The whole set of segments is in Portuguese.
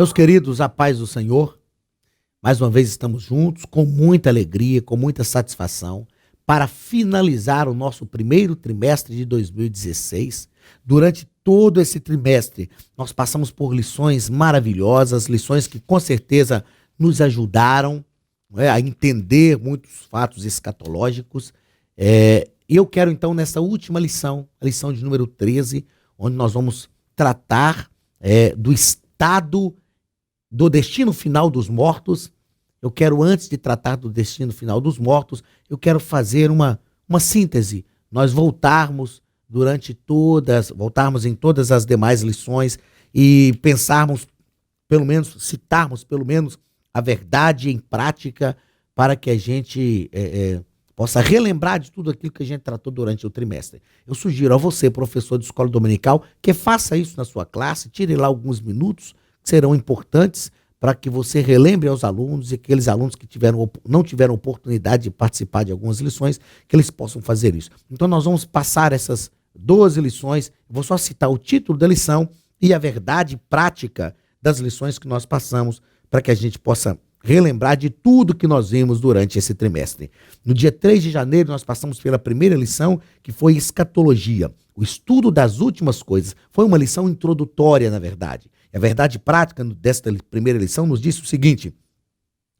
Meus queridos, a paz do Senhor, mais uma vez estamos juntos, com muita alegria, com muita satisfação, para finalizar o nosso primeiro trimestre de 2016. Durante todo esse trimestre, nós passamos por lições maravilhosas, lições que com certeza nos ajudaram, a entender muitos fatos escatológicos. E eu quero então, nessa última lição, a lição de número 13, onde nós vamos tratar do estado do destino final dos mortos. Eu quero, antes de tratar do destino final dos mortos, eu quero fazer uma síntese. Nós voltarmos em todas as demais lições e pensarmos, citarmos pelo menos a verdade em prática, para que a gente possa relembrar de tudo aquilo que a gente tratou durante o trimestre. Eu sugiro a você, professor de escola dominical, que faça isso na sua classe, tire lá alguns minutos, que serão importantes para que você relembre aos alunos, e aqueles alunos que não tiveram oportunidade de participar de algumas lições, que eles possam fazer isso. Então nós vamos passar essas 12 lições, vou só citar o título da lição e a verdade prática das lições que nós passamos, para que a gente possa relembrar de tudo que nós vimos durante esse trimestre. No dia 3 de janeiro, nós passamos pela primeira lição, que foi escatologia, o estudo das últimas coisas. Foi uma lição introdutória, na verdade. E a verdade prática desta primeira lição nos diz o seguinte: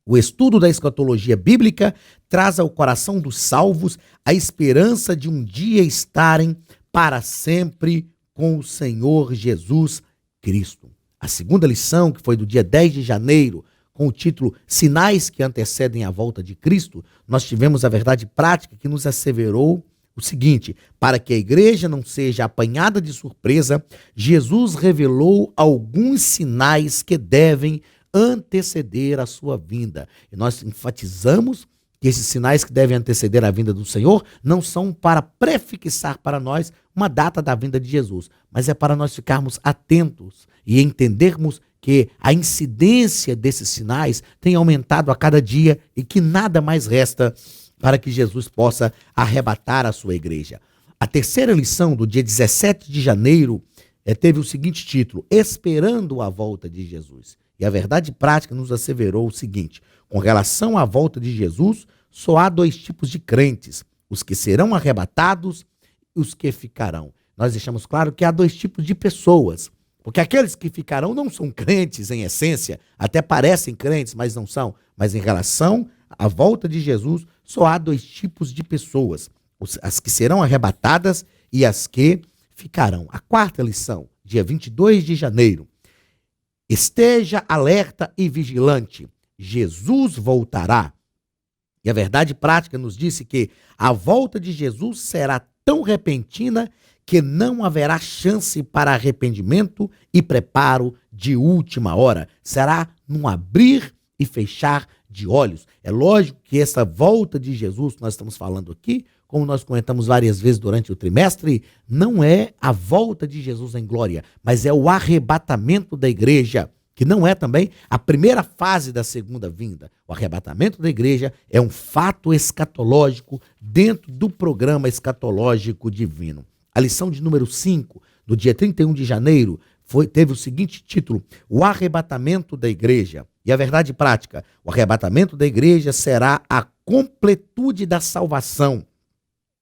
o estudo da escatologia bíblica traz ao coração dos salvos a esperança de um dia estarem para sempre com o Senhor Jesus Cristo. A segunda lição, que foi do dia 10 de janeiro, com o título Sinais que antecedem a volta de Cristo, nós tivemos a verdade prática que nos asseverou o seguinte: para que a igreja não seja apanhada de surpresa, Jesus revelou alguns sinais que devem anteceder a sua vinda. E nós enfatizamos que esses sinais que devem anteceder a vinda do Senhor não são para prefixar para nós uma data da vinda de Jesus, mas é para nós ficarmos atentos e entendermos que a incidência desses sinais tem aumentado a cada dia e que nada mais resta para que Jesus possa arrebatar a sua igreja. A terceira lição, do dia 17 de janeiro, teve o seguinte título: Esperando a volta de Jesus. E a verdade prática nos asseverou o seguinte: com relação à volta de Jesus, só há dois tipos de crentes: os que serão arrebatados e os que ficarão. Nós deixamos claro que há dois tipos de pessoas, porque aqueles que ficarão não são crentes em essência, até parecem crentes, mas não são. Mas em relação à volta de Jesus, só há dois tipos de pessoas: as que serão arrebatadas e as que ficarão. A quarta lição, dia 22 de janeiro: esteja alerta e vigilante, Jesus voltará. E a verdade prática nos disse que a volta de Jesus será tão repentina que não haverá chance para arrependimento e preparo de última hora. Será num abrir e fechar de olhos. É lógico que essa volta de Jesus que nós estamos falando aqui, como nós comentamos várias vezes durante o trimestre, não é a volta de Jesus em glória, mas é o arrebatamento da igreja, que não é também a primeira fase da segunda vinda. O arrebatamento da igreja é um fato escatológico dentro do programa escatológico divino. A lição de número 5, do dia 31 de janeiro, teve o seguinte título: O arrebatamento da igreja. E a verdade prática: o arrebatamento da igreja será a completude da salvação,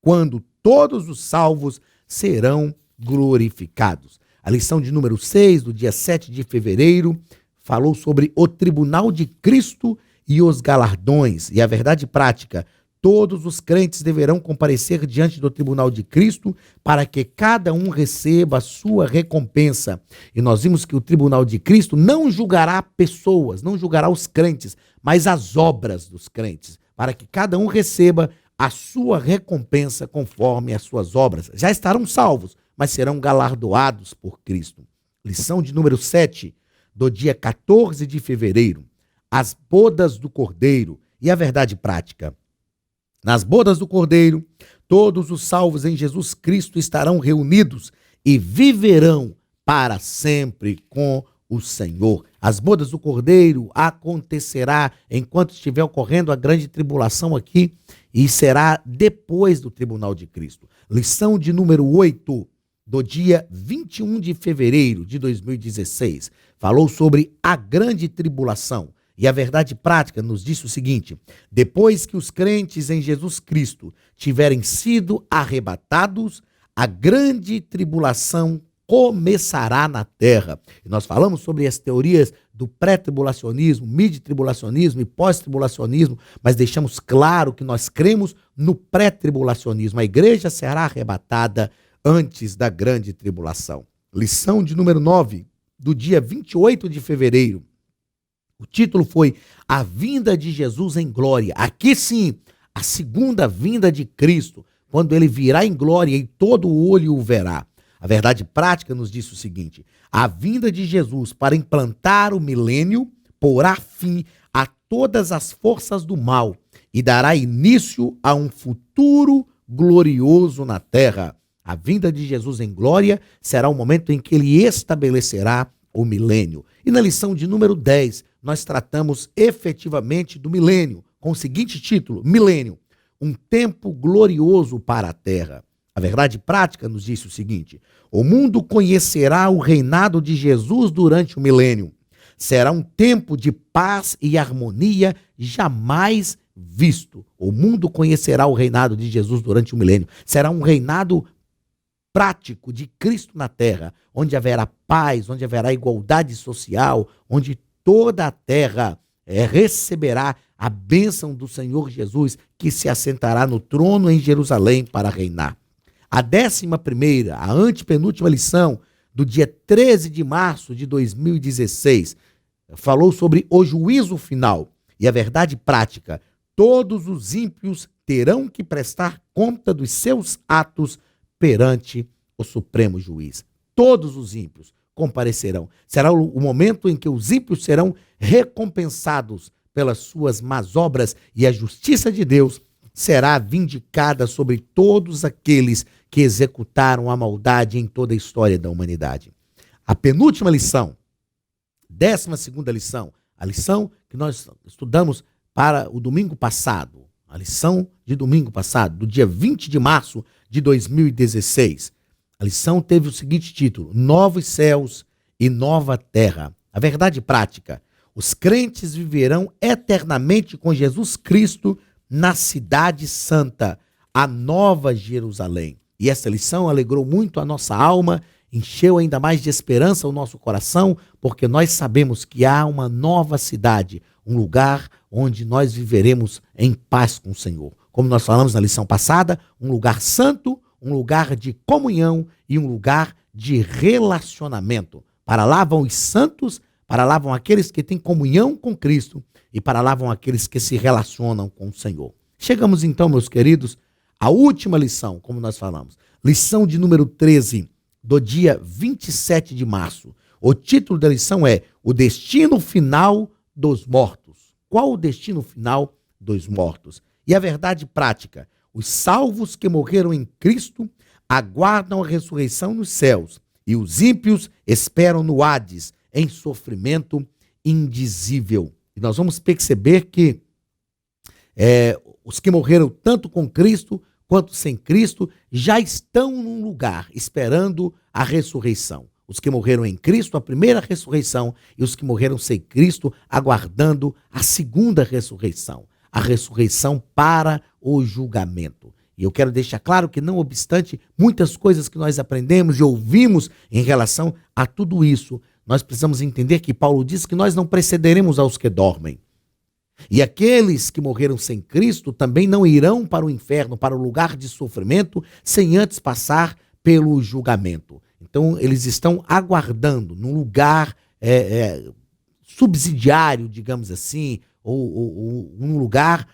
quando todos os salvos serão glorificados. A lição de número 6, do dia 7 de fevereiro, falou sobre o tribunal de Cristo e os galardões. E a verdade prática: todos os crentes deverão comparecer diante do tribunal de Cristo para que cada um receba a sua recompensa. E nós vimos que o tribunal de Cristo não julgará pessoas, não julgará os crentes, mas as obras dos crentes, para que cada um receba a sua recompensa conforme as suas obras. Já estarão salvos, mas serão galardoados por Cristo. Lição de número 7, do dia 14 de fevereiro: as bodas do Cordeiro. E a verdade prática: nas bodas do Cordeiro, todos os salvos em Jesus Cristo estarão reunidos e viverão para sempre com o Senhor. As bodas do Cordeiro acontecerá enquanto estiver ocorrendo a grande tribulação aqui, e será depois do tribunal de Cristo. Lição de número 8, do dia 21 de fevereiro de 2016, falou sobre a grande tribulação. E a verdade prática nos disse o seguinte: depois que os crentes em Jesus Cristo tiverem sido arrebatados, a grande tribulação começará na terra. E nós falamos sobre as teorias do pré-tribulacionismo, mid-tribulacionismo e pós-tribulacionismo, mas deixamos claro que nós cremos no pré-tribulacionismo. A igreja será arrebatada antes da grande tribulação. Lição de número 9, do dia 28 de fevereiro. O título foi A Vinda de Jesus em Glória. Aqui sim, a segunda vinda de Cristo, quando ele virá em glória e todo olho o verá. A verdade prática nos diz o seguinte: a vinda de Jesus para implantar o milênio porá fim a todas as forças do mal e dará início a um futuro glorioso na terra. A vinda de Jesus em glória será o momento em que ele estabelecerá o milênio. E na lição de número 10, nós tratamos efetivamente do milênio, com o seguinte título: Milênio, um tempo glorioso para a terra. A verdade prática nos disse o seguinte: o mundo conhecerá o reinado de Jesus durante o milênio. Será um tempo de paz e harmonia jamais visto. O mundo conhecerá o reinado de Jesus durante o milênio. Será um reinado prático de Cristo na terra, onde haverá paz, onde haverá igualdade social, onde toda a terra receberá a bênção do Senhor Jesus, que se assentará no trono em Jerusalém para reinar. A 11ª, a antepenúltima lição, do dia 13 de março de 2016, falou sobre o juízo final. E a verdade prática: todos os ímpios terão que prestar conta dos seus atos perante o Supremo Juiz. Todos os ímpios comparecerão. Será o momento em que os ímpios serão recompensados pelas suas más obras e a justiça de Deus será vindicada sobre todos aqueles que executaram a maldade em toda a história da humanidade. A penúltima lição, 12ª lição, a lição que nós estudamos para o domingo passado, a lição de domingo passado, do dia 20 de março de 2016. A lição teve o seguinte título: Novos céus e nova terra. A verdade prática: os crentes viverão eternamente com Jesus Cristo na cidade santa, a Nova Jerusalém. E essa lição alegrou muito a nossa alma, encheu ainda mais de esperança o nosso coração, porque nós sabemos que há uma nova cidade, um lugar onde nós viveremos em paz com o Senhor. Como nós falamos na lição passada, um lugar santo, um lugar de comunhão e um lugar de relacionamento. Para lá vão os santos, para lá vão aqueles que têm comunhão com Cristo e para lá vão aqueles que se relacionam com o Senhor. Chegamos então, meus queridos, à última lição, como nós falamos. Lição de número 13, do dia 27 de março. O título da lição é O Destino Final dos Mortos. Qual o destino final dos mortos? E a verdade prática: os salvos que morreram em Cristo aguardam a ressurreição nos céus e os ímpios esperam no Hades, em sofrimento indizível. E nós vamos perceber que os que morreram tanto com Cristo quanto sem Cristo já estão num lugar esperando a ressurreição. Os que morreram em Cristo, a primeira ressurreição, e os que morreram sem Cristo, aguardando a segunda ressurreição, a ressurreição para o julgamento. E eu quero deixar claro que, não obstante muitas coisas que nós aprendemos e ouvimos em relação a tudo isso, nós precisamos entender que Paulo diz que nós não precederemos aos que dormem. E aqueles que morreram sem Cristo também não irão para o inferno, para o lugar de sofrimento, sem antes passar pelo julgamento. Então, eles estão aguardando num lugar subsidiário, digamos assim, ou um lugar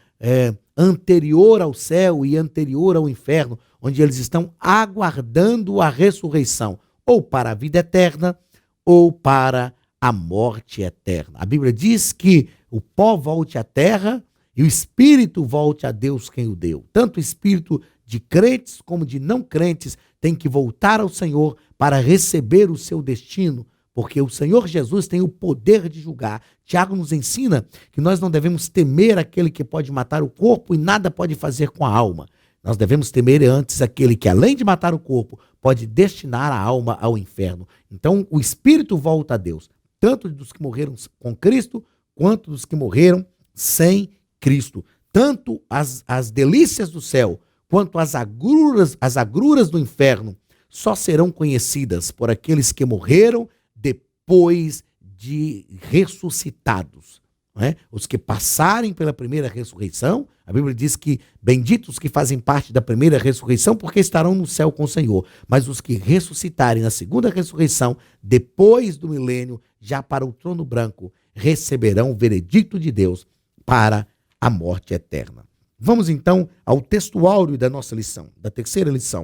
anterior ao céu e anterior ao inferno, onde eles estão aguardando a ressurreição, ou para a vida eterna, ou para a morte eterna. A Bíblia diz que o pó volte à terra e o espírito volte a Deus quem o deu. Tanto o espírito de crentes como de não crentes tem que voltar ao Senhor para receber o seu destino, porque o Senhor Jesus tem o poder de julgar. Tiago nos ensina que nós não devemos temer aquele que pode matar o corpo e nada pode fazer com a alma. Nós devemos temer antes aquele que, além de matar o corpo, pode destinar a alma ao inferno. Então, o espírito volta a Deus, tanto dos que morreram com Cristo, quanto dos que morreram sem Cristo. Tanto as delícias do céu, quanto as agruras do inferno, só serão conhecidas por aqueles que morreram depois de ressuscitados. Não é? Os que passarem pela primeira ressurreição, a Bíblia diz que benditos que fazem parte da primeira ressurreição, porque estarão no céu com o Senhor. Mas os que ressuscitarem na segunda ressurreição, depois do milênio, já para o trono branco, receberão o veredicto de Deus para a morte eterna. Vamos então ao texto áureo da nossa lição, da 13ª lição.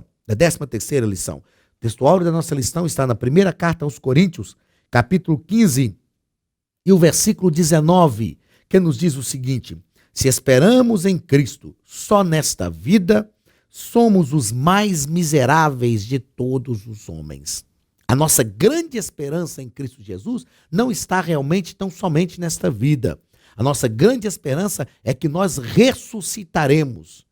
O texto áureo da nossa lição está na primeira carta aos Coríntios, capítulo 15, e o versículo 19, que nos diz o seguinte: se esperamos em Cristo só nesta vida, somos os mais miseráveis de todos os homens. A nossa grande esperança em Cristo Jesus não está realmente tão somente nesta vida. A nossa grande esperança é que nós ressuscitaremos.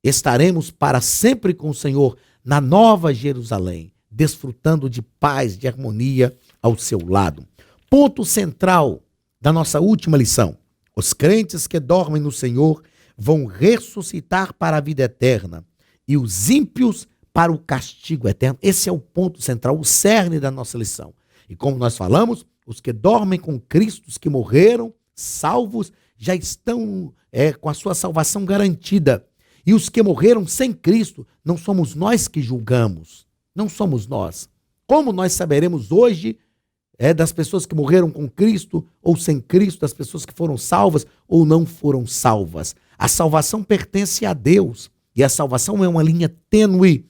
Estaremos para sempre com o Senhor na Nova Jerusalém, desfrutando de paz, de harmonia ao seu lado. Ponto central da nossa última lição: os crentes que dormem no Senhor vão ressuscitar para a vida eterna e os ímpios para o castigo eterno. Esse é o ponto central, o cerne da nossa lição. E como nós falamos, os que dormem com Cristo, os que morreram salvos, já estão com a sua salvação garantida. E os que morreram sem Cristo, não somos nós que julgamos, não somos nós. Como nós saberemos hoje das pessoas que morreram com Cristo ou sem Cristo, das pessoas que foram salvas ou não foram salvas? A salvação pertence a Deus e a salvação é uma linha tênue.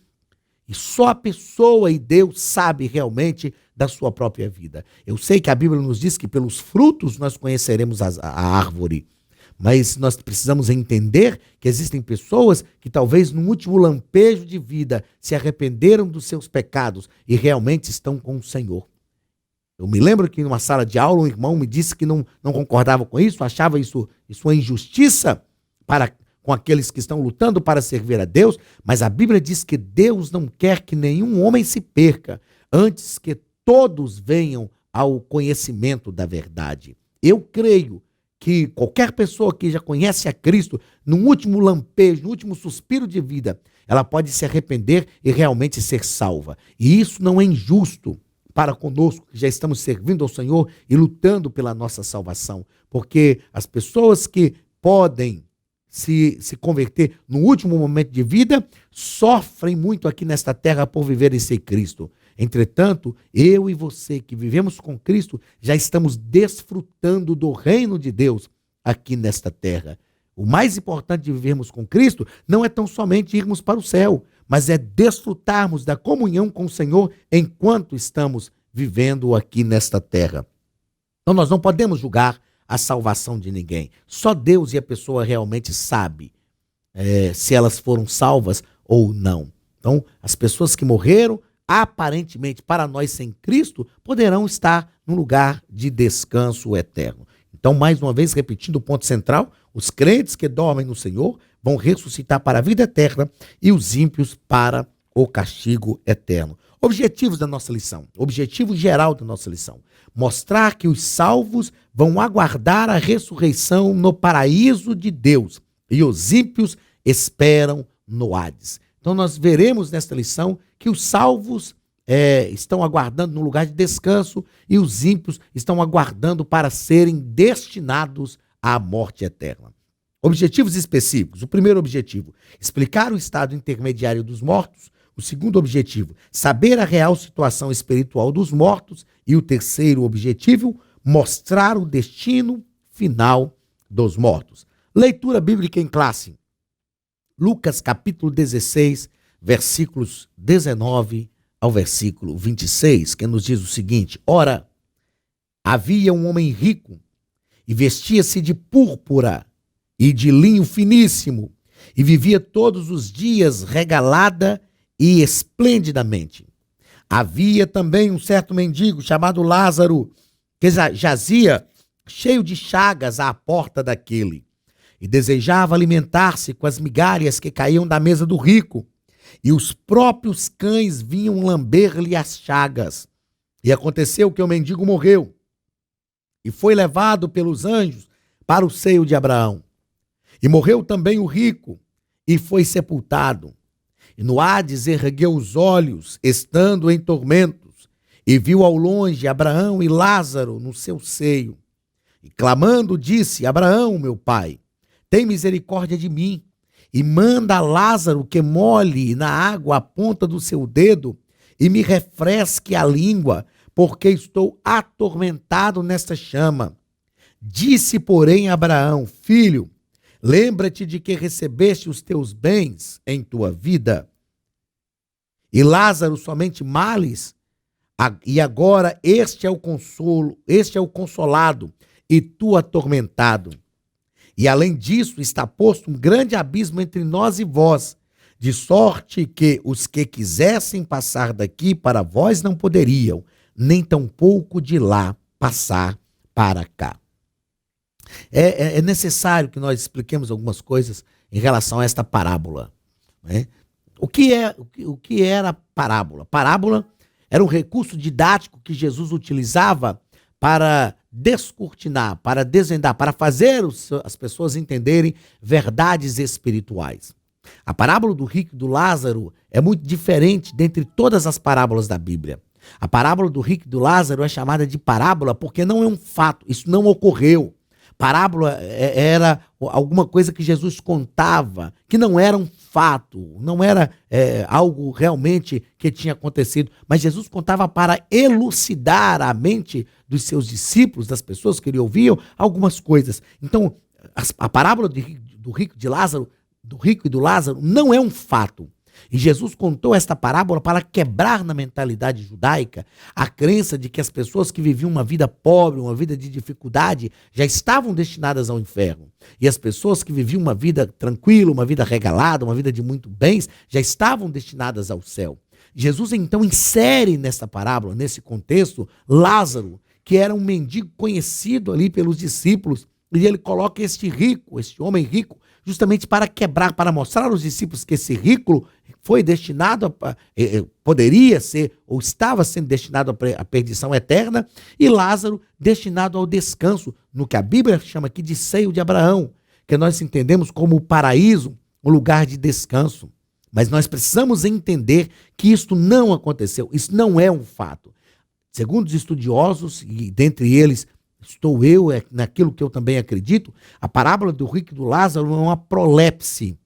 E só a pessoa e Deus sabe realmente da sua própria vida. Eu sei que a Bíblia nos diz que pelos frutos nós conheceremos a árvore, mas nós precisamos entender que existem pessoas que talvez no último lampejo de vida se arrependeram dos seus pecados e realmente estão com o Senhor. Eu me lembro que numa sala de aula um irmão me disse que não concordava com isso, achava isso uma injustiça com aqueles que estão lutando para servir a Deus, mas a Bíblia diz que Deus não quer que nenhum homem se perca, antes que todos venham ao conhecimento da verdade. Eu creio que qualquer pessoa que já conhece a Cristo, no último lampejo, no último suspiro de vida, ela pode se arrepender e realmente ser salva. E isso não é injusto para conosco, que já estamos servindo ao Senhor e lutando pela nossa salvação, porque as pessoas que podem se converter no último momento de vida sofrem muito aqui nesta terra por viverem sem Cristo. Entretanto, eu e você que vivemos com Cristo já estamos desfrutando do reino de Deus aqui nesta terra. O mais importante de vivermos com Cristo não é tão somente irmos para o céu, mas é desfrutarmos da comunhão com o Senhor enquanto estamos vivendo aqui nesta terra. Então nós não podemos julgar a salvação de ninguém. Só Deus e a pessoa realmente sabe se elas foram salvas ou não. Então as pessoas que morreram aparentemente para nós sem Cristo, poderão estar num lugar de descanso eterno. Então, mais uma vez, repetindo o ponto central, os crentes que dormem no Senhor vão ressuscitar para a vida eterna e os ímpios para o castigo eterno. Objetivos da nossa lição, objetivo geral da nossa lição: mostrar que os salvos vão aguardar a ressurreição no paraíso de Deus e os ímpios esperam no Hades. Então nós veremos nesta lição que os salvos estão aguardando no lugar de descanso e os ímpios estão aguardando para serem destinados à morte eterna. Objetivos específicos. O primeiro objetivo: explicar o estado intermediário dos mortos. O segundo objetivo: saber a real situação espiritual dos mortos. E o terceiro objetivo: mostrar o destino final dos mortos. Leitura bíblica em classe. Lucas capítulo 16, versículos 19 ao versículo 26, que nos diz o seguinte: ora, havia um homem rico e vestia-se de púrpura e de linho finíssimo e vivia todos os dias regalada e esplendidamente. Havia também um certo mendigo chamado Lázaro, que jazia cheio de chagas à porta daquele, e desejava alimentar-se com as migalhas que caíam da mesa do rico, e os próprios cães vinham lamber-lhe as chagas. E aconteceu que o mendigo morreu e foi levado pelos anjos para o seio de Abraão. E morreu também o rico e foi sepultado. E no Hades ergueu os olhos, estando em tormentos, e viu ao longe Abraão e Lázaro no seu seio. E clamando disse: Abraão, meu pai, tem misericórdia de mim, e manda a Lázaro que molhe na água a ponta do seu dedo e me refresque a língua, porque estou atormentado nesta chama. Disse, porém, Abraão: Filho, lembra-te de que recebeste os teus bens em tua vida, e Lázaro somente males, e agora este é o consolo, este é o consolado, e tu atormentado. E além disso está posto um grande abismo entre nós e vós, de sorte que os que quisessem passar daqui para vós não poderiam, nem tampouco de lá passar para cá. É necessário que nós expliquemos algumas coisas em relação a esta parábola, né? O que era a parábola? Parábola era um recurso didático que Jesus utilizava para descortinar, para desvendar, para fazer as pessoas entenderem verdades espirituais. A parábola do rico e do Lázaro é muito diferente dentre todas as parábolas da Bíblia. A parábola do rico e do Lázaro é chamada de parábola porque não é um fato, isso não ocorreu. Parábola era alguma coisa que Jesus contava, que não era um fato, não era algo realmente que tinha acontecido, mas Jesus contava para elucidar a mente dos seus discípulos, das pessoas que ele ouviam, algumas coisas. Então, a parábola do rico e do Lázaro não é um fato. E Jesus contou esta parábola para quebrar na mentalidade judaica a crença de que as pessoas que viviam uma vida pobre, uma vida de dificuldade, já estavam destinadas ao inferno. E as pessoas que viviam uma vida tranquila, uma vida regalada, uma vida de muito bens, já estavam destinadas ao céu. Jesus então insere nessa parábola, nesse contexto, Lázaro, que era um mendigo conhecido ali pelos discípulos, e ele coloca este homem rico, justamente para quebrar, para mostrar aos discípulos que esse rico foi destinado, poderia ser, ou estava sendo destinado à perdição eterna, e Lázaro destinado ao descanso, no que a Bíblia chama aqui de seio de Abraão, que nós entendemos como o paraíso, um lugar de descanso. Mas nós precisamos entender que isto não aconteceu, isso não é um fato. Segundo os estudiosos, e dentre eles estou eu, naquilo que eu também acredito, a parábola do rico e do Lázaro é uma prolepse.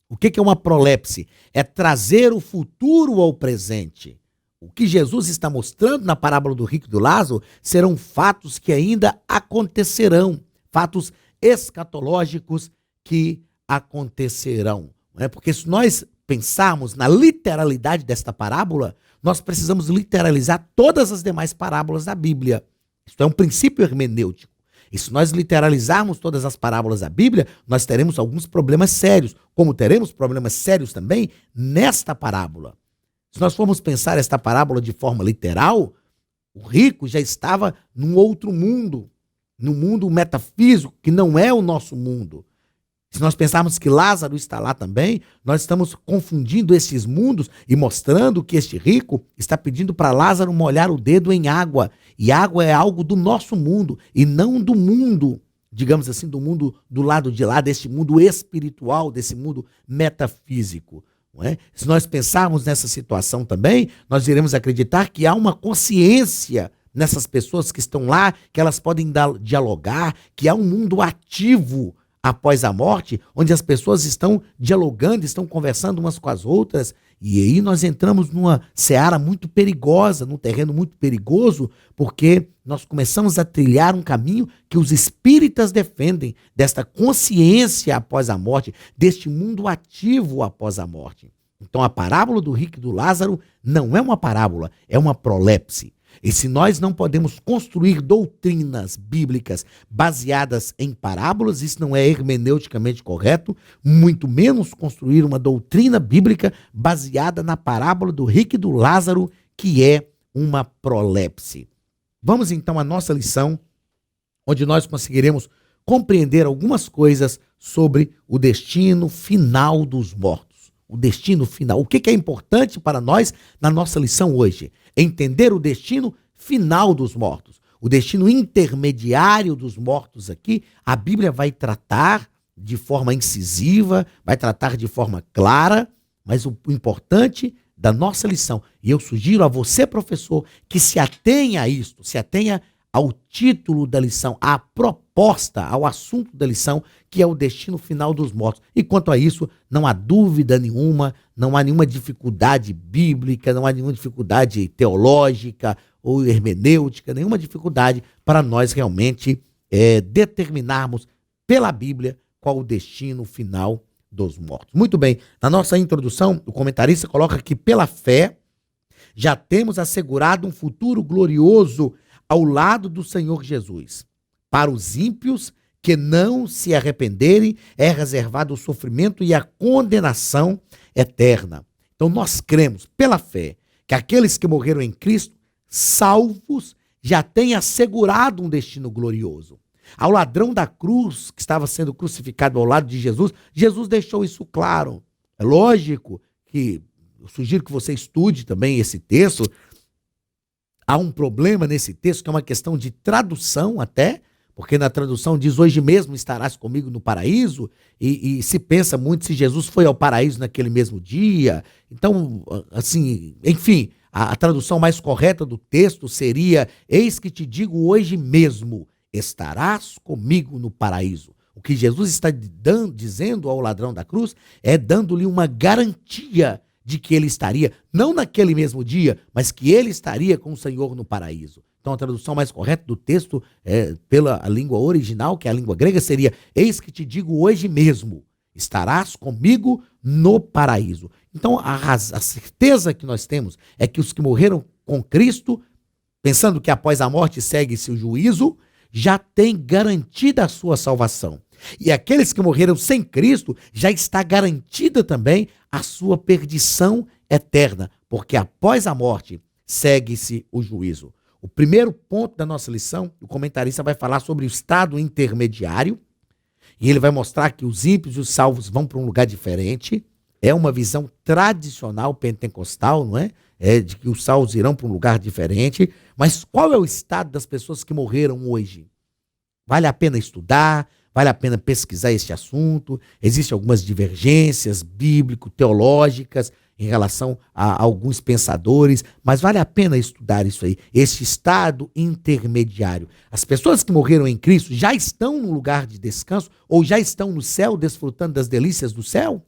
O que é uma prolepse? É trazer o futuro ao presente. O que Jesus está mostrando na parábola do rico e do Lázaro serão fatos que ainda acontecerão, fatos escatológicos que acontecerão. Não é? Porque se nós pensarmos na literalidade desta parábola, nós precisamos literalizar todas as demais parábolas da Bíblia. Isso é um princípio hermenêutico. E se nós literalizarmos todas as parábolas da Bíblia, nós teremos alguns problemas sérios, como teremos problemas sérios também nesta parábola. Se nós formos pensar esta parábola de forma literal, o rico já estava num outro mundo, num mundo metafísico, que não é o nosso mundo. Se nós pensarmos que Lázaro está lá também, nós estamos confundindo esses mundos e mostrando que este rico está pedindo para Lázaro molhar o dedo em água. E água é algo do nosso mundo e não do mundo, digamos assim, do mundo do lado de lá, desse mundo espiritual, desse mundo metafísico. Não é? Se nós pensarmos nessa situação também, nós iremos acreditar que há uma consciência nessas pessoas que estão lá, que elas podem dialogar, que há um mundo ativo após a morte, onde as pessoas estão dialogando, estão conversando umas com as outras, e aí nós entramos numa seara muito perigosa, num terreno muito perigoso, porque nós começamos a trilhar um caminho que os espíritas defendem, desta consciência após a morte, deste mundo ativo após a morte. Então a parábola do rico e do Lázaro não é uma parábola, é uma prolepse. E se nós não podemos construir doutrinas bíblicas baseadas em parábolas, isso não é hermeneuticamente correto, muito menos construir uma doutrina bíblica baseada na parábola do rico e do Lázaro, que é uma prolepse. Vamos então à nossa lição, onde nós conseguiremos compreender algumas coisas sobre o destino final dos mortos. O destino final. O que é importante para nós na nossa lição hoje? Entender o destino final dos mortos. O destino intermediário dos mortos aqui, a Bíblia vai tratar de forma incisiva, vai tratar de forma clara, mas o importante da nossa lição, e eu sugiro a você, professor, que se atenha a isto, se atenha ao título da lição, à proposta, ao assunto da lição, que é o destino final dos mortos. E quanto a isso, não há dúvida nenhuma, não há nenhuma dificuldade bíblica, não há nenhuma dificuldade teológica ou hermenêutica, nenhuma dificuldade para nós realmente determinarmos pela Bíblia qual o destino final dos mortos. Muito bem, na nossa introdução, o comentarista coloca que pela fé já temos assegurado um futuro glorioso ao lado do Senhor Jesus. Para os ímpios que não se arrependerem, é reservado o sofrimento e a condenação eterna. Então nós cremos pela fé que aqueles que morreram em Cristo, salvos, já têm assegurado um destino glorioso. Ao ladrão da cruz, que estava sendo crucificado ao lado de Jesus, Jesus deixou isso claro. É lógico que eu sugiro que você estude também esse texto. Há um problema nesse texto, que é uma questão de tradução até, porque na tradução diz: hoje mesmo estarás comigo no paraíso, e se pensa muito se Jesus foi ao paraíso naquele mesmo dia. Então, assim, enfim, a tradução mais correta do texto seria: eis que te digo hoje mesmo, estarás comigo no paraíso. O que Jesus está dizendo ao ladrão da cruz é dando-lhe uma garantia de que ele estaria, não naquele mesmo dia, mas que ele estaria com o Senhor no paraíso. Então a tradução mais correta do texto, pela língua original, que é a língua grega, seria: eis que te digo hoje mesmo, estarás comigo no paraíso. Então a certeza que nós temos é que os que morreram com Cristo, pensando que após a morte segue-se o juízo, já tem garantida a sua salvação. E aqueles que morreram sem Cristo, já está garantida também a sua perdição eterna, porque após a morte segue-se o juízo. O primeiro ponto da nossa lição, o comentarista vai falar sobre o estado intermediário, e ele vai mostrar que os ímpios e os salvos vão para um lugar diferente. É uma visão tradicional pentecostal, não é? De que os salvos irão para um lugar diferente. Mas qual é o estado das pessoas que morreram hoje? Vale a pena estudar, vale a pena pesquisar esse assunto. Existem algumas divergências bíblico-teológicas em relação a alguns pensadores, mas vale a pena estudar isso aí, esse estado intermediário. As pessoas que morreram em Cristo já estão no lugar de descanso ou já estão no céu, desfrutando das delícias do céu?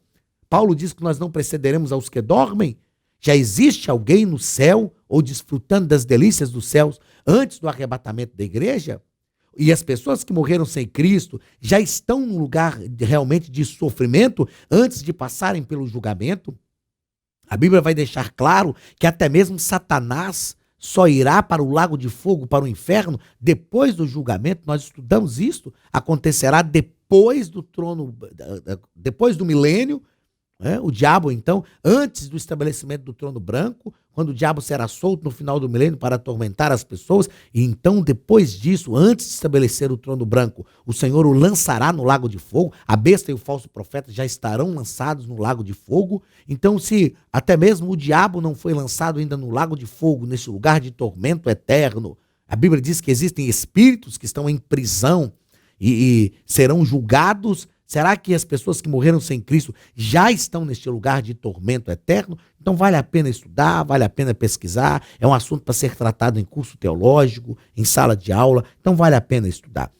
Paulo diz que nós não precederemos aos que dormem. Já existe alguém no céu ou desfrutando das delícias dos céus antes do arrebatamento da igreja? E as pessoas que morreram sem Cristo já estão num lugar realmente de sofrimento antes de passarem pelo julgamento? A Bíblia vai deixar claro que até mesmo Satanás só irá para o lago de fogo, para o inferno, depois do julgamento. Nós estudamos isso. Acontecerá depois do trono, depois do milênio. O diabo, então, antes do estabelecimento do trono branco, quando o diabo será solto no final do milênio para atormentar as pessoas, e então, depois disso, antes de estabelecer o trono branco, o Senhor o lançará no lago de fogo, a besta e o falso profeta já estarão lançados no lago de fogo. Então, se até mesmo o diabo não foi lançado ainda no lago de fogo, nesse lugar de tormento eterno, a Bíblia diz que existem espíritos que estão em prisão e serão julgados. Será que as pessoas que morreram sem Cristo já estão neste lugar de tormento eterno? Então vale a pena estudar, vale a pena pesquisar. É um assunto para ser tratado em curso teológico, em sala de aula. Então vale a pena estudar.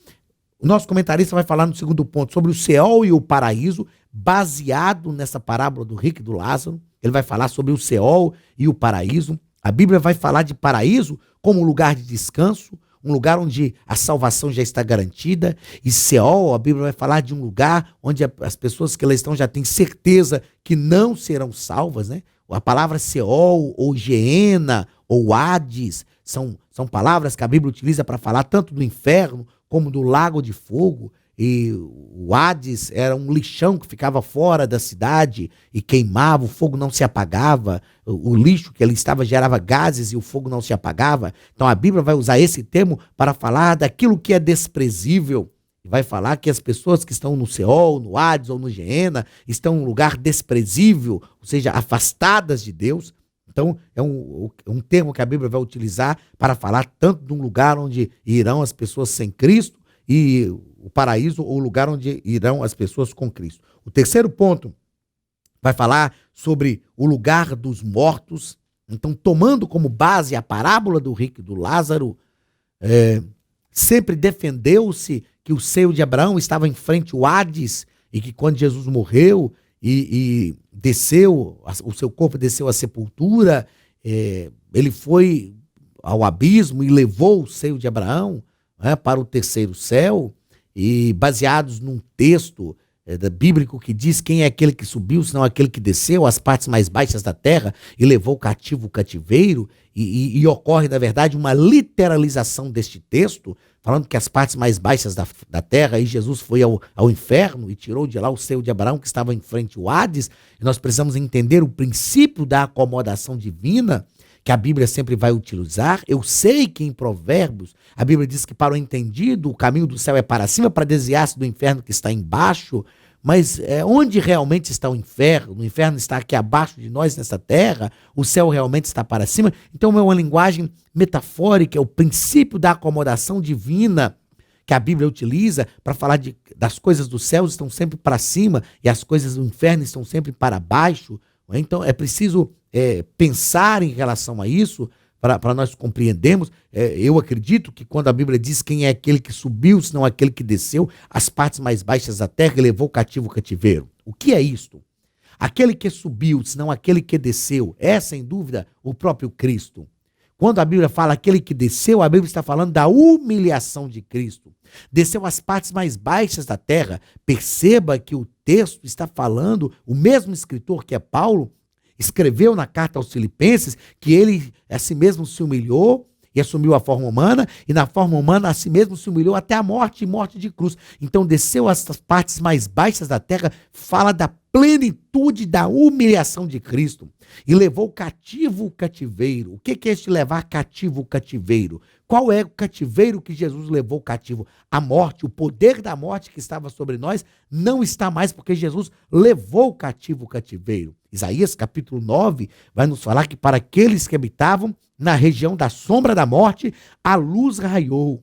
O nosso comentarista vai falar no segundo ponto sobre o Seol e o paraíso, baseado nessa parábola do rico e do Lázaro. Ele vai falar sobre o Seol e o paraíso. A Bíblia vai falar de paraíso como um lugar de descanso, um lugar onde a salvação já está garantida. E Seol, a Bíblia vai falar de um lugar onde as pessoas que lá estão já têm certeza que não serão salvas, né? A palavra Seol, ou Geena, ou Hades, são palavras que a Bíblia utiliza para falar tanto do inferno como do lago de fogo. E o Hades era um lixão que ficava fora da cidade e queimava, o fogo não se apagava, o lixo que ali estava gerava gases e o fogo não se apagava. Então a Bíblia vai usar esse termo para falar daquilo que é desprezível. Vai falar que as pessoas que estão no Seol, no Hades ou no Geena estão em um lugar desprezível, ou seja, afastadas de Deus. Então, é um termo que a Bíblia vai utilizar para falar tanto de um lugar onde irão as pessoas sem Cristo e o paraíso, ou o lugar onde irão as pessoas com Cristo. O terceiro ponto vai falar sobre o lugar dos mortos. Então, tomando como base a parábola do rico e do Lázaro, sempre defendeu-se que o seio de Abraão estava em frente ao Hades e que quando Jesus morreu e desceu, o seu corpo desceu à sepultura, ele foi ao abismo e levou o seio de Abraão, para o terceiro céu, e baseados num texto bíblico que diz: quem é aquele que subiu, senão aquele que desceu às partes mais baixas da terra e levou cativo o cativeiro, e ocorre, na verdade, uma literalização deste texto, falando que as partes mais baixas da terra, e Jesus foi ao inferno e tirou de lá o seio de Abraão que estava em frente ao Hades. E nós precisamos entender o princípio da acomodação divina, que a Bíblia sempre vai utilizar. Eu sei que em Provérbios a Bíblia diz que para o entendido o caminho do céu é para cima, para desviar-se do inferno que está embaixo. Mas onde realmente está o inferno? O inferno está aqui abaixo de nós nessa terra, o céu realmente está para cima. Então é uma linguagem metafórica, é o princípio da acomodação divina que a Bíblia utiliza para falar das coisas dos céus estão sempre para cima e as coisas do inferno estão sempre para baixo. Então é preciso pensar em relação a isso para nós compreendermos. Eu acredito que quando a Bíblia diz: quem é aquele que subiu, senão aquele que desceu às partes mais baixas da terra e levou cativo o cativeiro. O que é isto? Aquele que subiu, senão aquele que desceu, é sem dúvida o próprio Cristo. Quando a Bíblia fala aquele que desceu, a Bíblia está falando da humilhação de Cristo. Desceu às partes mais baixas da terra. Perceba que o texto está falando, o mesmo escritor que é Paulo, escreveu na carta aos Filipenses que ele a si mesmo se humilhou e assumiu a forma humana, e na forma humana a si mesmo se humilhou até a morte e morte de cruz. Então desceu às partes mais baixas da terra, fala da plenitude da humilhação de Cristo, e levou cativo o cativeiro. O que é este levar cativo o cativeiro? Qual é o cativeiro que Jesus levou cativo? A morte, o poder da morte que estava sobre nós não está mais, porque Jesus levou cativo o cativeiro. Isaías capítulo 9 vai nos falar que para aqueles que habitavam na região da sombra da morte, a luz raiou.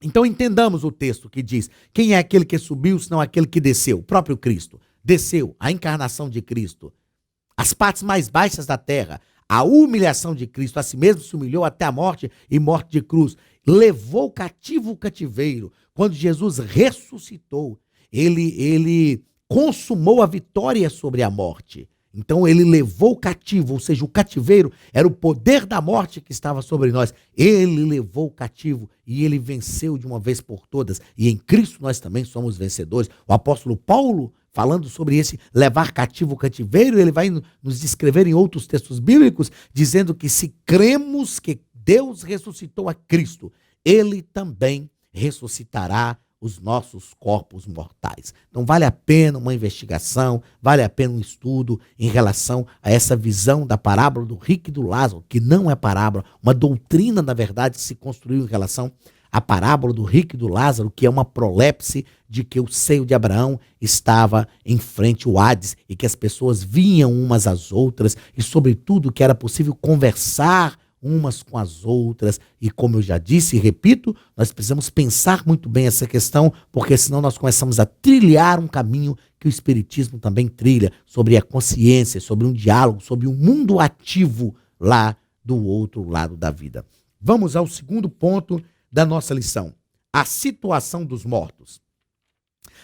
Então entendamos o texto que diz: quem é aquele que subiu, senão aquele que desceu? O próprio Cristo. Desceu, a encarnação de Cristo. As partes mais baixas da terra, a humilhação de Cristo, a si mesmo se humilhou até a morte e morte de cruz. Levou cativo o cativeiro. Quando Jesus ressuscitou, ele consumou a vitória sobre a morte. Então ele levou cativo, ou seja, o cativeiro era o poder da morte que estava sobre nós. Ele levou cativo e ele venceu de uma vez por todas. E em Cristo nós também somos vencedores. O apóstolo Paulo, falando sobre esse levar cativo o cativeiro, ele vai nos descrever em outros textos bíblicos, dizendo que se cremos que Deus ressuscitou a Cristo, ele também ressuscitará os nossos corpos mortais. Então vale a pena uma investigação, vale a pena um estudo em relação a essa visão da parábola do rico e do Lázaro, que não é parábola, uma doutrina, na verdade, se construiu em relação à parábola do rico e do Lázaro, que é uma prolepse de que o seio de Abraão estava em frente ao Hades e que as pessoas vinham umas às outras e, sobretudo, que era possível conversar umas com as outras. E como eu já disse e repito, nós precisamos pensar muito bem essa questão, porque senão nós começamos a trilhar um caminho que o Espiritismo também trilha, sobre a consciência, sobre um diálogo, sobre um mundo ativo lá do outro lado da vida. Vamos ao segundo ponto da nossa lição: a situação dos mortos.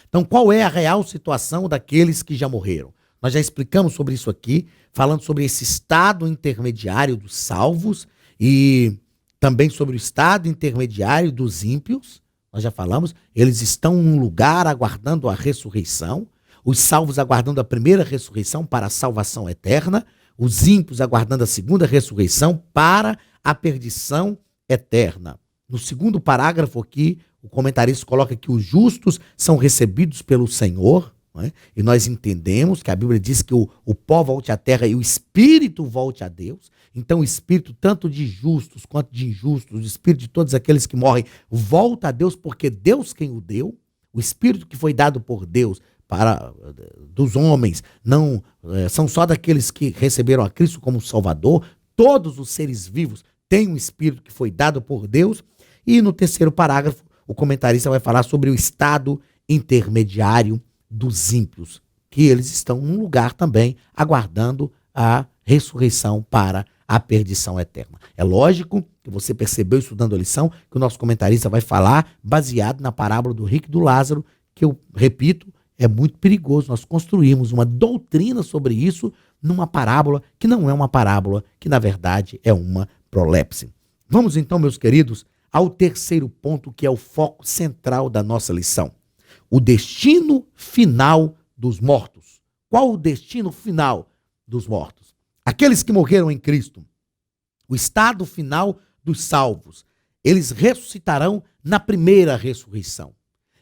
Então, qual é a real situação daqueles que já morreram? Nós já explicamos sobre isso aqui, falando sobre esse estado intermediário dos salvos e também sobre o estado intermediário dos ímpios. Nós já falamos, eles estão em um lugar aguardando a ressurreição, os salvos aguardando a primeira ressurreição para a salvação eterna, os ímpios aguardando a segunda ressurreição para a perdição eterna. No segundo parágrafo aqui, o comentarista coloca que os justos são recebidos pelo Senhor, né? E nós entendemos que a Bíblia diz que o pó volte à terra e o espírito volte a Deus. Então o espírito tanto de justos quanto de injustos, o espírito de todos aqueles que morrem, volta a Deus, porque Deus quem o deu. O Espírito que foi dado por Deus para dos homens não são só daqueles que receberam a Cristo como Salvador. Todos os seres vivos têm um Espírito que foi dado por Deus. E no terceiro parágrafo, o comentarista vai falar sobre o estado intermediário dos ímpios, que eles estão num lugar também aguardando a ressurreição para a perdição eterna. É lógico que você percebeu estudando a lição que o nosso comentarista vai falar baseado na parábola do rico e do Lázaro, que eu repito, é muito perigoso nós construirmos uma doutrina sobre isso numa parábola que não é uma parábola, que na verdade é uma prolepse. Vamos então, meus queridos, ao terceiro ponto, que é o foco central da nossa lição. O destino final dos mortos. Qual o destino final dos mortos? Aqueles que morreram em Cristo. O estado final dos salvos. Eles ressuscitarão na primeira ressurreição.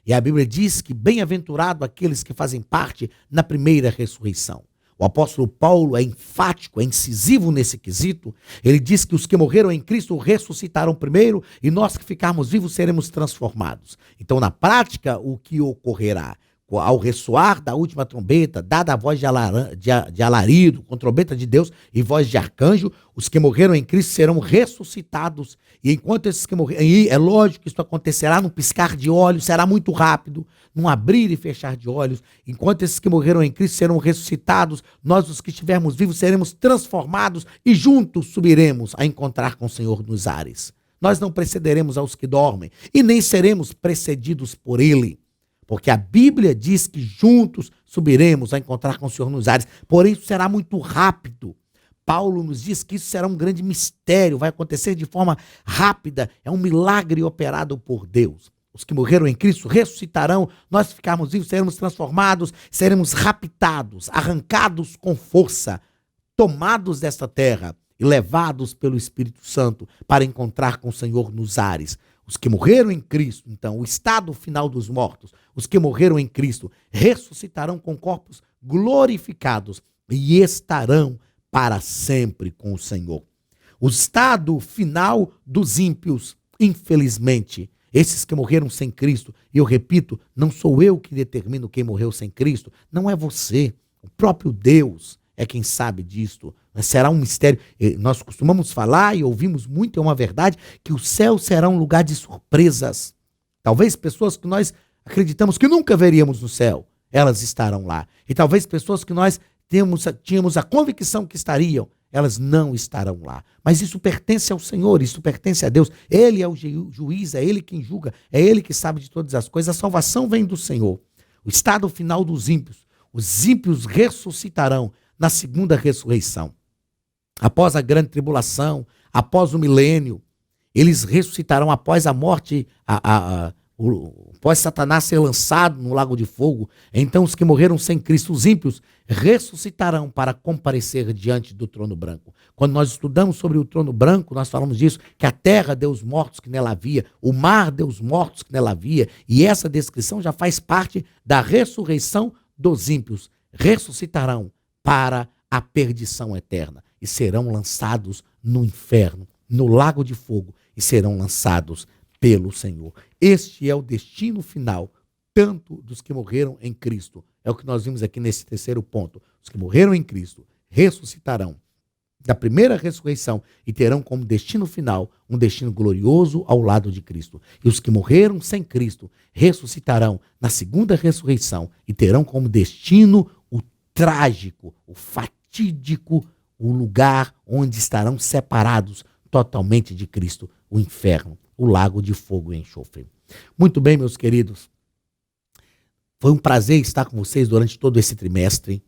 E a Bíblia diz que bem-aventurado aqueles que fazem parte na primeira ressurreição. O apóstolo Paulo é enfático, é incisivo nesse quesito. Ele diz que os que morreram em Cristo ressuscitarão primeiro e nós que ficarmos vivos seremos transformados. Então, na prática, o que ocorrerá? Ao ressoar da última trombeta, dada a voz de alarido, com trombeta de Deus e voz de arcanjo, os que morreram em Cristo serão ressuscitados. E enquanto esses que morreram, e é lógico que isso acontecerá num piscar de olhos, será muito rápido, num abrir e fechar de olhos. Enquanto esses que morreram em Cristo serão ressuscitados, nós, os que estivermos vivos, seremos transformados e juntos subiremos a encontrar com o Senhor nos ares. Nós não precederemos aos que dormem e nem seremos precedidos por Ele. Porque a Bíblia diz que juntos subiremos a encontrar com o Senhor nos ares. Porém, isso será muito rápido. Paulo nos diz que isso será um grande mistério, vai acontecer de forma rápida. É um milagre operado por Deus. Os que morreram em Cristo ressuscitarão, nós ficarmos vivos, seremos transformados, seremos raptados, arrancados com força, tomados desta terra e levados pelo Espírito Santo para encontrar com o Senhor nos ares. Os que morreram em Cristo, então, o estado final dos mortos, os que morreram em Cristo, ressuscitarão com corpos glorificados e estarão para sempre com o Senhor. O estado final dos ímpios, infelizmente, esses que morreram sem Cristo, e eu repito, não sou eu que determino quem morreu sem Cristo, não é você, o próprio Deus é quem sabe disto. Será um mistério. Nós costumamos falar e ouvimos muito, é uma verdade, que o céu será um lugar de surpresas. Talvez pessoas que nós acreditamos que nunca veríamos no céu, elas estarão lá. E talvez pessoas que nós tínhamos a convicção que estariam, elas não estarão lá. Mas isso pertence ao Senhor, isso pertence a Deus. Ele é o juiz, é Ele quem julga, é Ele que sabe de todas as coisas. A salvação vem do Senhor. O estado final dos ímpios. Os ímpios ressuscitarão na segunda ressurreição. Após a grande tribulação, após o milênio, eles ressuscitarão após a morte, após Satanás ser lançado no lago de fogo. Então os que morreram sem Cristo, os ímpios, ressuscitarão para comparecer diante do trono branco. Quando nós estudamos sobre o trono branco, nós falamos disso, que a terra deu os mortos que nela havia, o mar deu os mortos que nela havia, e essa descrição já faz parte da ressurreição dos ímpios. Ressuscitarão para a perdição eterna e serão lançados no inferno, no lago de fogo, e serão lançados pelo Senhor. Este é o destino final, tanto dos que morreram em Cristo. É o que nós vimos aqui nesse terceiro ponto. Os que morreram em Cristo ressuscitarão da primeira ressurreição e terão como destino final um destino glorioso ao lado de Cristo. E os que morreram sem Cristo ressuscitarão na segunda ressurreição e terão como destino o trágico, o fatídico, o lugar onde estarão separados totalmente de Cristo, o inferno, o lago de fogo e enxofre. Muito bem, meus queridos. Foi um prazer estar com vocês durante todo esse trimestre.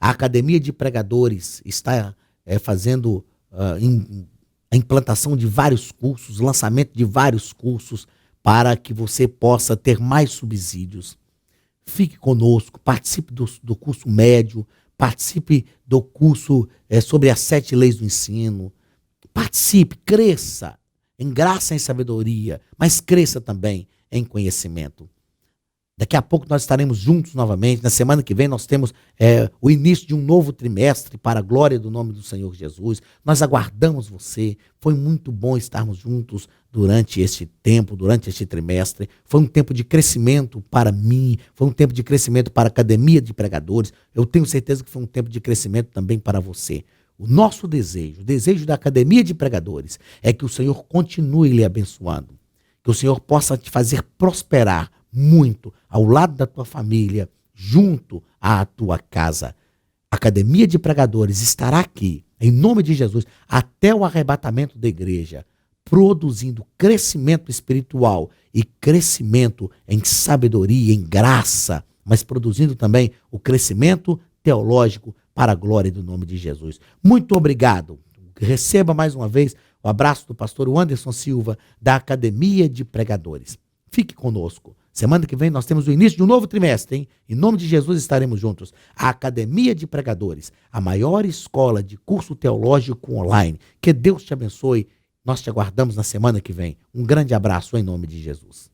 A Academia de Pregadores está fazendo a implantação de vários cursos, lançamento de vários cursos para que você possa ter mais subsídios. Fique conosco, participe do curso médio, participe do curso sobre as 7 leis do ensino. Participe, cresça em graça e em sabedoria, mas cresça também em conhecimento. Daqui a pouco nós estaremos juntos novamente. Na semana que vem nós temos o início de um novo trimestre para a glória do nome do Senhor Jesus. Nós aguardamos você. Foi muito bom estarmos juntos durante este tempo, durante este trimestre. Foi um tempo de crescimento para mim, foi um tempo de crescimento para a Academia de Pregadores. Eu tenho certeza que foi um tempo de crescimento também para você. O nosso desejo, o desejo da Academia de Pregadores, é que o Senhor continue lhe abençoando, que o Senhor possa te fazer prosperar muito ao lado da tua família, junto à tua casa. A Academia de Pregadores estará aqui, em nome de Jesus, até o arrebatamento da igreja, produzindo crescimento espiritual e crescimento em sabedoria, em graça, mas produzindo também o crescimento teológico para a glória do nome de Jesus. Muito obrigado. Receba mais uma vez o abraço do pastor Anderson Silva, da Academia de Pregadores. Fique conosco. Semana que vem nós temos o início de um novo trimestre, hein? Em nome de Jesus estaremos juntos. A Academia de Pregadores, a maior escola de curso teológico online. Que Deus te abençoe. Nós te aguardamos na semana que vem. Um grande abraço em nome de Jesus.